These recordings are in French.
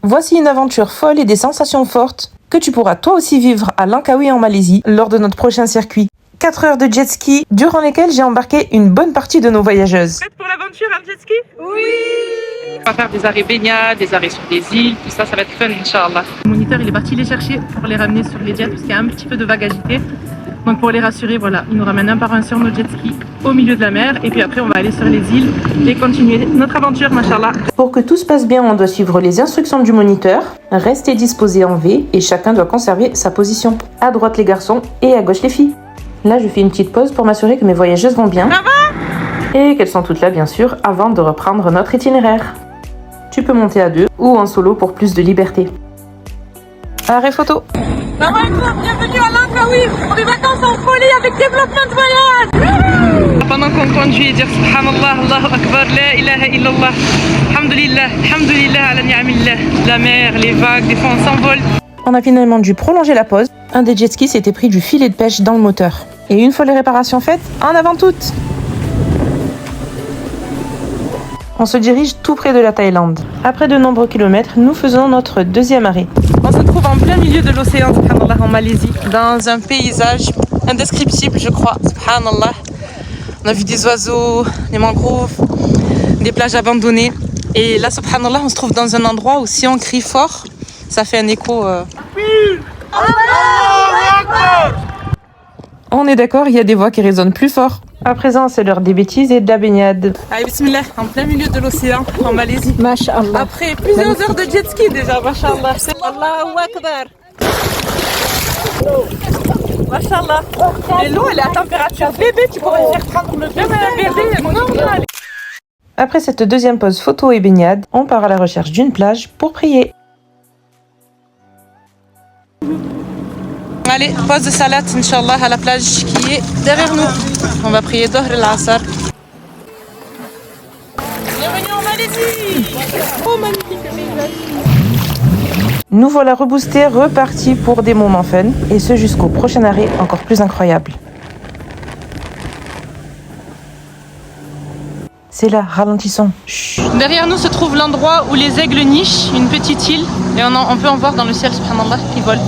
Voici une aventure folle et des sensations fortes que tu pourras toi aussi vivre à Langkawi en Malaisie lors de notre prochain circuit. 4 heures de jet ski durant lesquelles j'ai embarqué une bonne partie de nos voyageuses. Prête pour l'aventure en jet ski? Oui! On va faire des arrêts baignades, des arrêts sur des îles, tout ça, ça va être fun, Inch'Allah. Le moniteur, il est parti les chercher pour les ramener sur les jets parce qu'il y a un petit peu de vague agitée. Donc pour les rassurer, voilà, il nous ramène un par un sur nos jet skis au milieu de la mer. Et puis après, on va aller sur les îles et continuer notre aventure, Machallah. Pour que tout se passe bien, on doit suivre les instructions du moniteur, rester disposé en V et chacun doit conserver sa position. À droite les garçons et à gauche les filles. Là, je fais une petite pause pour m'assurer que mes voyageuses vont bien. Et qu'elles sont toutes là, bien sûr, avant de reprendre notre itinéraire. Tu peux monter à 2 ou en solo pour plus de liberté. Arrêt photo. Bienvenue à Langkawi pour des vacances en folie avec développement de voyage. Pendant qu'on conduit, dire Subhanallah, Allahu Akbar, La ilaha illallah, Alhamdulillah, Alhamdulillah, ala ni'amillah. La mer, les vagues, des fois on s'envole. On a finalement dû prolonger la pause. Un des jet skis s'était pris du filet de pêche dans le moteur. Et une fois les réparations faites, en avant toutes. On se dirige tout près de la Thaïlande. Après de nombreux kilomètres, nous faisons notre deuxième arrêt. On se trouve en plein milieu de l'océan, subhanallah, en Malaisie, dans un paysage indescriptible, je crois, subhanallah. On a vu des oiseaux, des mangroves, des plages abandonnées. Et là, subhanallah, on se trouve dans un endroit où si on crie fort, ça fait un écho. On est d'accord, il y a des voix qui résonnent plus fort. À présent, c'est l'heure des bêtises et de la baignade. Allez, bismillah, en plein milieu de l'océan, en Malaisie. Masha'Allah. Après plusieurs heures de jet ski déjà, mashallah. Allahu Akbar. Mashallah. Et l'eau, elle est à température bébé, tu pourrais faire prendre le bébé normal. Après cette deuxième pause photo et baignade, on part à la recherche d'une plage pour prier. Allez, pause de salat, Inch'Allah, à la plage qui est derrière nous. On va prier Dohr al-Asr. Bienvenue en Malaisie! Oh, magnifique paysage! Nous voilà reboostés, repartis pour des moments fun, et ce jusqu'au prochain arrêt encore plus incroyable. C'est là, ralentissons. Chut. Derrière nous se trouve l'endroit où les aigles nichent, une petite île, et on peut en voir dans le ciel, subhanallah, qui volent.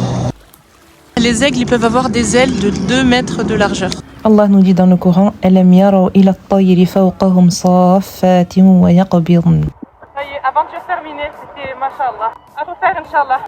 Les aigles, ils peuvent avoir des ailes de 2 mètres de largeur. Allah nous dit dans le Coran, Alam yaraw ila at-tayri fawqahum saffatin wa yaqbidun. Ça y est, aventure terminée, c'était mashallah. À refaire, Inch'Allah.